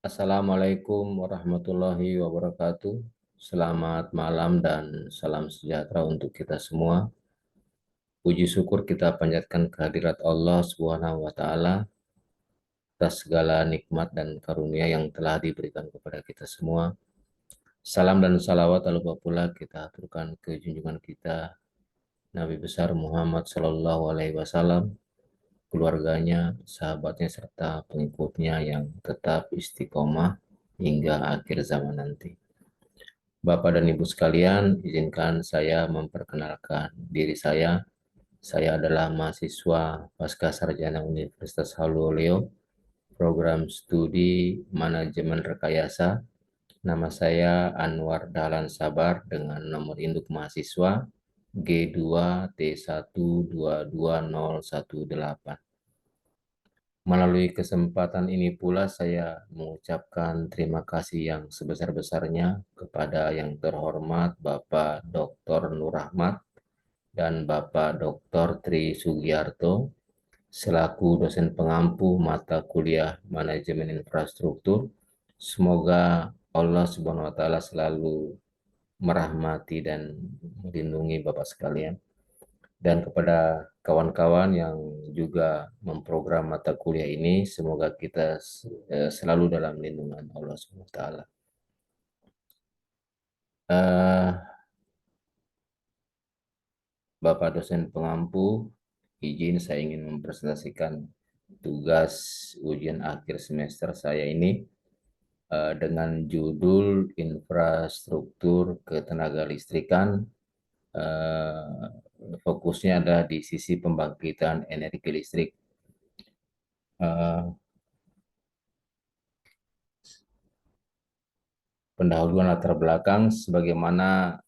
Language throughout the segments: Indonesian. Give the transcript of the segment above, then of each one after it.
Assalamualaikum warahmatullahi wabarakatuh. Selamat malam dan salam sejahtera untuk kita semua. Puji syukur kita panjatkan kehadirat Allah Subhanahu wa taala atas segala nikmat dan karunia yang telah diberikan kepada kita semua. Salam dan salawat tak lupa pula kita aturkan ke junjungan kita Nabi besar Muhammad Sallallahu Alaihi Wasallam, keluarganya, sahabatnya serta pengikutnya yang tetap istiqomah hingga akhir zaman nanti. Bapak dan Ibu sekalian, izinkan saya memperkenalkan diri saya. Saya adalah mahasiswa Pasca Sarjana Universitas Haluleo, program studi manajemen rekayasa. Nama saya Anwar Dahlan Sabar dengan nomor induk mahasiswa G2T122018. Melalui kesempatan ini pula saya mengucapkan terima kasih yang sebesar-besarnya kepada yang terhormat Bapak Dr. Nur Rahmat dan Bapak Dr. Tri Sugiarto selaku dosen pengampu mata kuliah Manajemen Infrastruktur. Semoga Allah Subhanahu wa taala selalu merahmati dan melindungi Bapak sekalian. Dan kepada kawan-kawan yang juga memprogram mata kuliah ini, semoga kita selalu dalam lindungan Allah SWT. Bapak dosen pengampu, izin saya ingin mempresentasikan tugas ujian akhir semester saya ini dengan judul Infrastruktur Ketenaga Listrikan. Fokusnya adalah di sisi pembangkitan energi listrik. Pendahuluan latar belakang, sebagaimana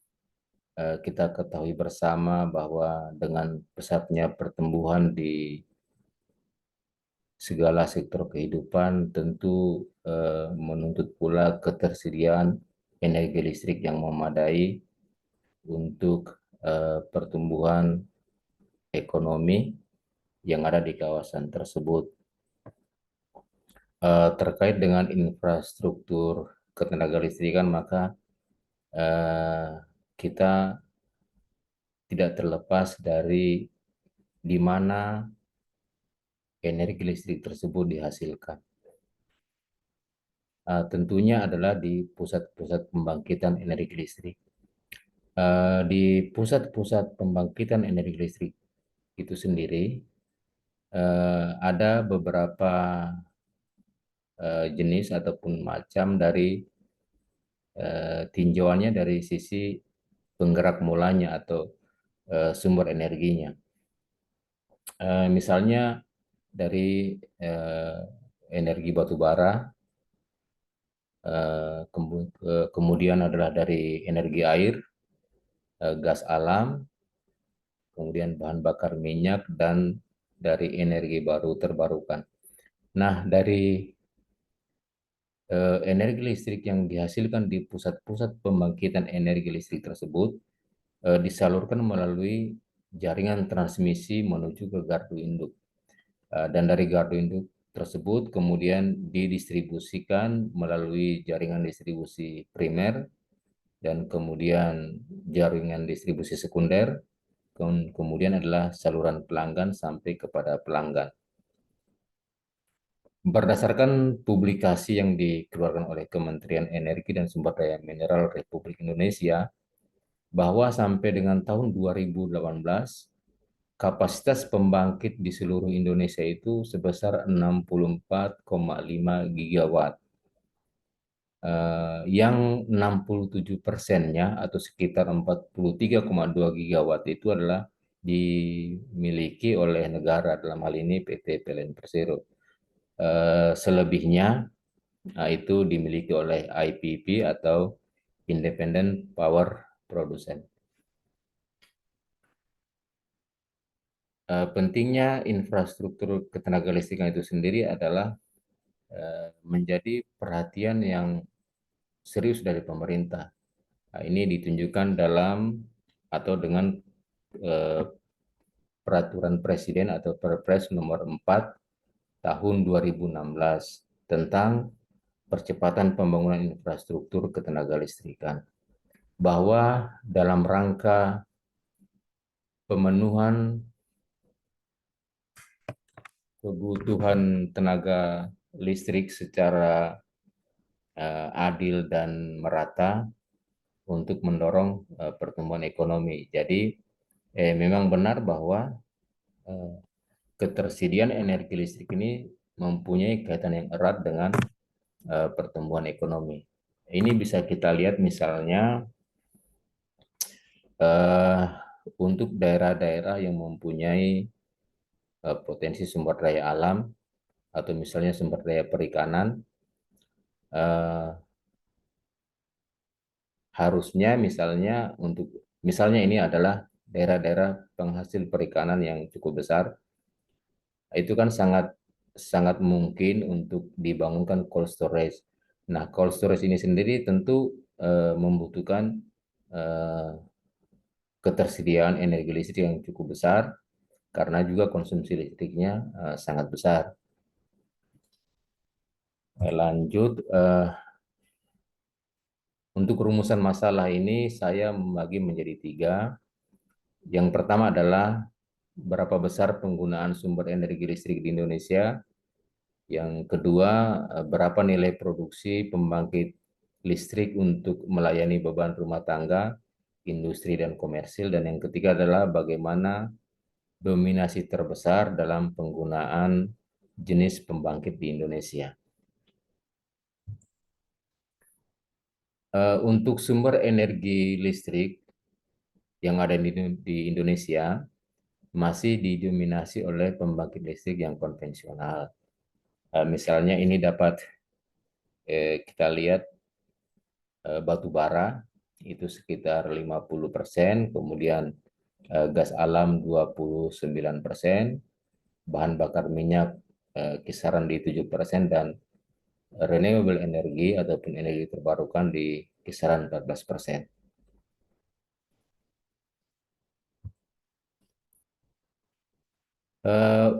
kita ketahui bersama bahwa dengan pesatnya pertumbuhan di segala sektor kehidupan tentu menuntut pula ketersediaan energi listrik yang memadai untuk pertumbuhan ekonomi yang ada di kawasan tersebut. Terkait dengan infrastruktur ketenaga listrikan, maka kita tidak terlepas dari di mana energi listrik tersebut dihasilkan. Tentunya adalah di pusat-pusat pembangkitan energi listrik. Di pusat-pusat pembangkitan energi listrik itu sendiri ada beberapa jenis ataupun macam dari tinjauannya dari sisi penggerak mulanya atau sumber energinya. Misalnya dari energi batu bara, kemudian adalah dari energi air, gas alam, kemudian bahan bakar minyak, dan dari energi baru terbarukan. Nah, dari energi listrik yang dihasilkan di pusat-pusat pembangkitan energi listrik tersebut disalurkan melalui jaringan transmisi menuju ke gardu induk. Dan dari gardu induk tersebut kemudian didistribusikan melalui jaringan distribusi primer dan kemudian jaringan distribusi sekunder, kemudian adalah saluran pelanggan sampai kepada pelanggan. Berdasarkan publikasi yang dikeluarkan oleh Kementerian Energi dan Sumber Daya Mineral Republik Indonesia, bahwa sampai dengan tahun 2018, kapasitas pembangkit di seluruh Indonesia itu sebesar 64,5 gigawatt. Yang 67%-nya atau sekitar 43,2 gigawatt itu adalah dimiliki oleh negara, dalam hal ini PT PLN Persero. Selebihnya itu dimiliki oleh IPP atau Independent Power Producer. Pentingnya infrastruktur ketenaga listrikan itu sendiri adalah menjadi perhatian yang serius dari pemerintah. Nah, ini ditunjukkan dalam atau dengan Peraturan Presiden atau Perpres nomor 4 tahun 2016 tentang percepatan pembangunan infrastruktur ketenaga listrikan, bahwa dalam rangka pemenuhan kebutuhan tenaga listrik secara adil dan merata untuk mendorong pertumbuhan ekonomi. Jadi memang benar bahwa eh, ketersediaan energi listrik ini mempunyai kaitan yang erat dengan pertumbuhan ekonomi. Ini bisa kita lihat misalnya eh, untuk daerah-daerah yang mempunyai potensi sumber daya alam atau misalnya sumber daya perikanan, eh, harusnya misalnya ini adalah daerah-daerah penghasil perikanan yang cukup besar, itu kan sangat sangat mungkin untuk dibangunkan cold storage. Nah, cold storage ini sendiri tentu membutuhkan eh, ketersediaan energi listrik yang cukup besar karena juga konsumsi listriknya sangat besar. Lanjut, untuk rumusan masalah ini saya membagi menjadi tiga. Yang pertama adalah berapa besar penggunaan sumber energi listrik di Indonesia. Yang kedua, berapa nilai produksi pembangkit listrik untuk melayani beban rumah tangga, industri, dan komersil. Dan yang ketiga adalah bagaimana dominasi terbesar dalam penggunaan jenis pembangkit di Indonesia. Untuk sumber energi listrik yang ada di Indonesia masih didominasi oleh pembangkit listrik yang konvensional. Misalnya ini dapat kita lihat batu bara itu sekitar 50%, kemudian gas alam 29%, bahan bakar minyak kisaran di 7%, dan renewable energy ataupun energi terbarukan di kisaran 14%.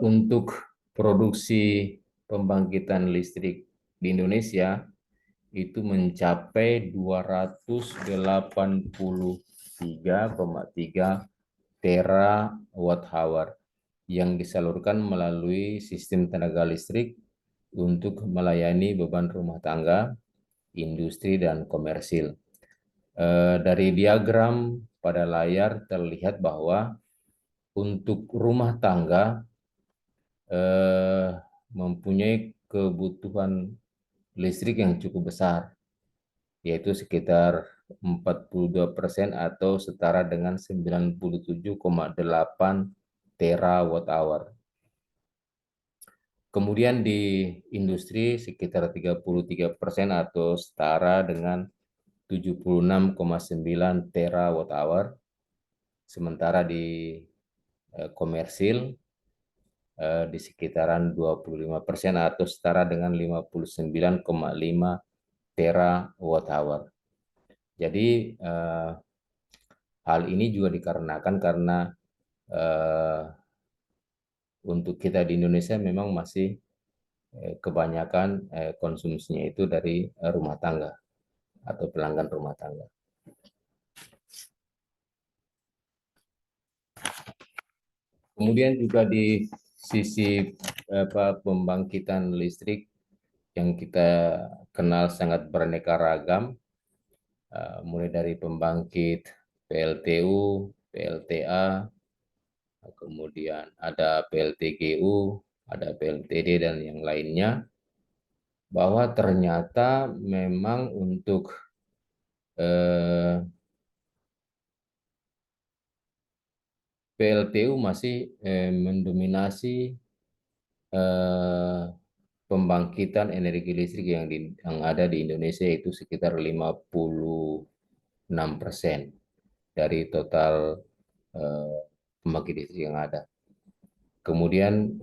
Untuk produksi pembangkitan listrik di Indonesia itu mencapai 283,3 terawatt hour yang disalurkan melalui sistem tenaga listrik untuk melayani beban rumah tangga, industri, dan komersil. Dari diagram pada layar terlihat bahwa untuk rumah tangga eh, mempunyai kebutuhan listrik yang cukup besar, yaitu sekitar 42% atau setara dengan 97,8 terawatt hour. Kemudian di industri sekitar 33% atau setara dengan 76,9 terawatt hour. Sementara di komersil di sekitaran 25% atau setara dengan 59,5 terawatt hour. Jadi hal ini juga dikarenakan karena eh, untuk kita di Indonesia memang masih kebanyakan konsumsinya itu dari rumah tangga atau pelanggan rumah tangga. Kemudian juga di sisi pembangkitan listrik yang kita kenal sangat beraneka ragam, mulai dari pembangkit PLTU, PLTA, kemudian ada PLTGU, ada PLTD, dan yang lainnya, bahwa ternyata memang untuk PLTU masih mendominasi eh, pembangkitan energi listrik yang ada di Indonesia, itu sekitar 56% dari total pembangkit listrik yang ada. Kemudian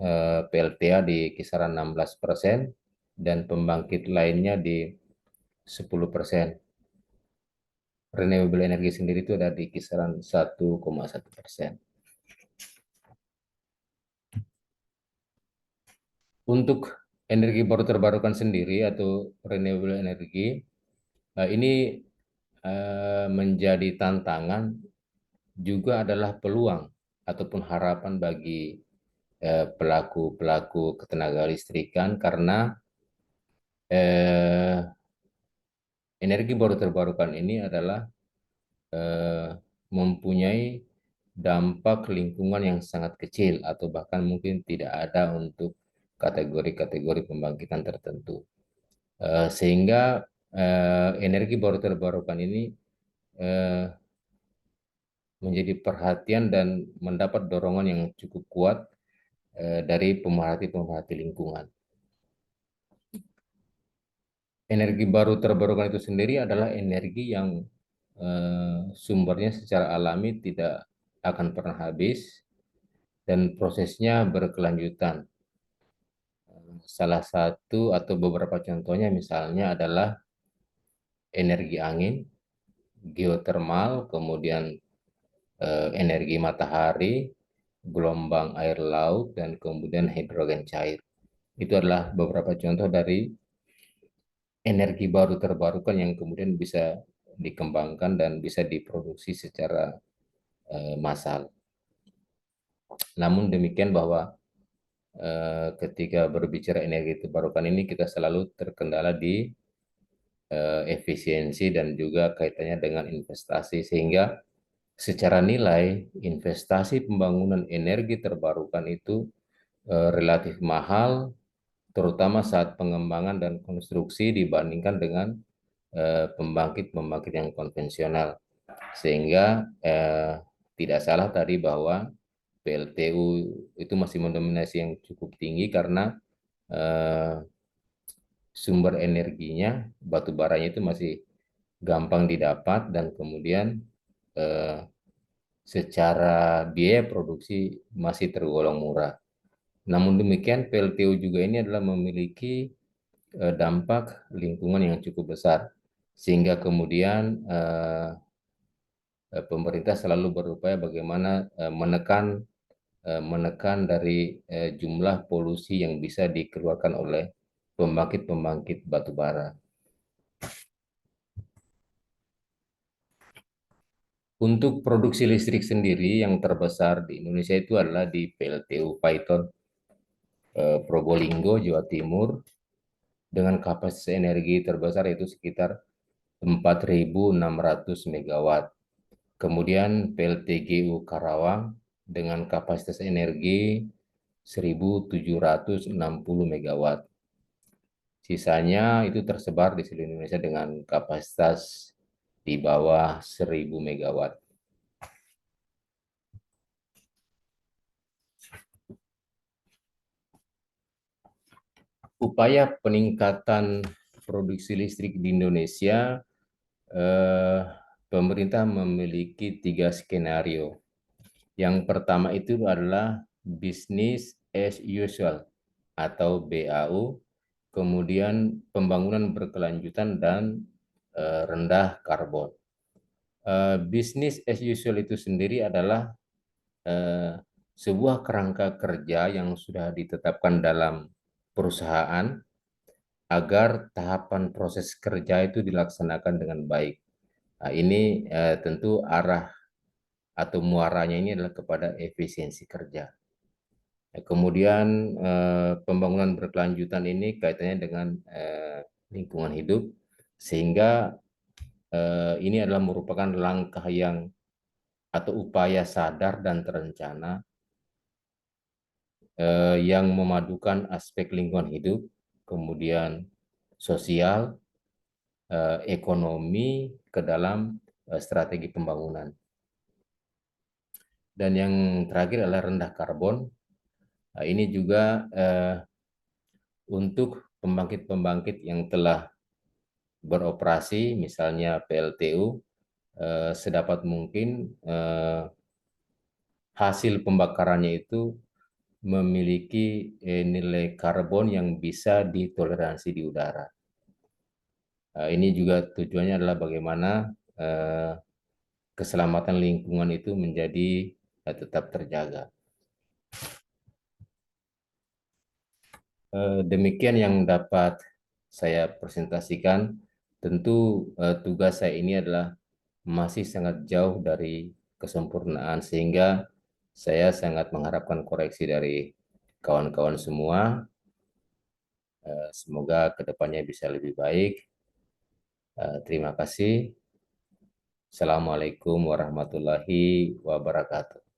PLTA di kisaran 16% dan pembangkit lainnya di 10%. Renewable energy sendiri itu ada di kisaran 1,1%. Untuk energi baru terbarukan sendiri atau renewable energy, ini menjadi tantangan juga adalah peluang ataupun harapan bagi pelaku-pelaku ketenaga listrikan karena eh, energi baru terbarukan ini adalah eh, mempunyai dampak lingkungan yang sangat kecil atau bahkan mungkin tidak ada untuk kategori-kategori pembangkitan tertentu. Sehingga energi baru terbarukan ini eh, menjadi perhatian dan mendapat dorongan yang cukup kuat dari pemerhati-pemerhati lingkungan. Energi baru terbarukan itu sendiri adalah energi yang sumbernya secara alami tidak akan pernah habis dan prosesnya berkelanjutan. Salah satu atau beberapa contohnya misalnya adalah energi angin, geotermal, kemudian energi matahari, gelombang air laut, dan kemudian hidrogen cair. Itu adalah beberapa contoh dari energi baru terbarukan yang kemudian bisa dikembangkan dan bisa diproduksi secara massal. Namun demikian bahwa ketika berbicara energi terbarukan ini kita selalu terkendala di efisiensi dan juga kaitannya dengan investasi sehingga secara nilai investasi pembangunan energi terbarukan itu relatif mahal terutama saat pengembangan dan konstruksi dibandingkan dengan pembangkit-pembangkit yang konvensional. Sehingga tidak salah tadi bahwa PLTU itu masih mendominasi yang cukup tinggi karena eh, sumber energinya, batu baranya itu masih gampang didapat dan kemudian eh, secara biaya produksi masih tergolong murah. Namun demikian, PLTU juga ini adalah memiliki dampak lingkungan yang cukup besar, sehingga kemudian pemerintah selalu berupaya bagaimana menekan dari jumlah polusi yang bisa dikeluarkan oleh pembangkit-pembangkit batu bara. Untuk produksi listrik sendiri yang terbesar di Indonesia itu adalah di PLTU Paiton Probolinggo, Jawa Timur, dengan kapasitas energi terbesar yaitu sekitar 4.600 megawatt. Kemudian PLTGU Karawang dengan kapasitas energi 1.760 megawatt. Sisanya itu tersebar di seluruh Indonesia dengan kapasitas di bawah 1.000 megawatt. Upaya peningkatan produksi listrik di Indonesia, pemerintah memiliki 3 skenario. Yang pertama itu adalah business as usual atau BAU, kemudian pembangunan berkelanjutan dan rendah karbon. Business as usual itu sendiri adalah sebuah kerangka kerja yang sudah ditetapkan dalam perusahaan agar tahapan proses kerja itu dilaksanakan dengan baik. Nah, ini tentu arah atau muaranya ini adalah kepada efisiensi kerja. Kemudian pembangunan berkelanjutan ini kaitannya dengan lingkungan hidup, sehingga ini adalah merupakan langkah yang atau upaya sadar dan terencana yang memadukan aspek lingkungan hidup, kemudian sosial, ekonomi ke dalam strategi pembangunan. Dan yang terakhir adalah rendah karbon. Nah, ini juga untuk pembangkit-pembangkit yang telah beroperasi, misalnya PLTU, sedapat mungkin hasil pembakarannya itu memiliki nilai karbon yang bisa ditoleransi di udara. Ini juga tujuannya adalah bagaimana keselamatan lingkungan itu menjadi tetap terjaga. Demikian yang dapat saya presentasikan. Tentu tugas saya ini adalah masih sangat jauh dari kesempurnaan, sehingga saya sangat mengharapkan koreksi dari kawan-kawan semua. Semoga kedepannya bisa lebih baik. Terima kasih. Assalamualaikum warahmatullahi wabarakatuh.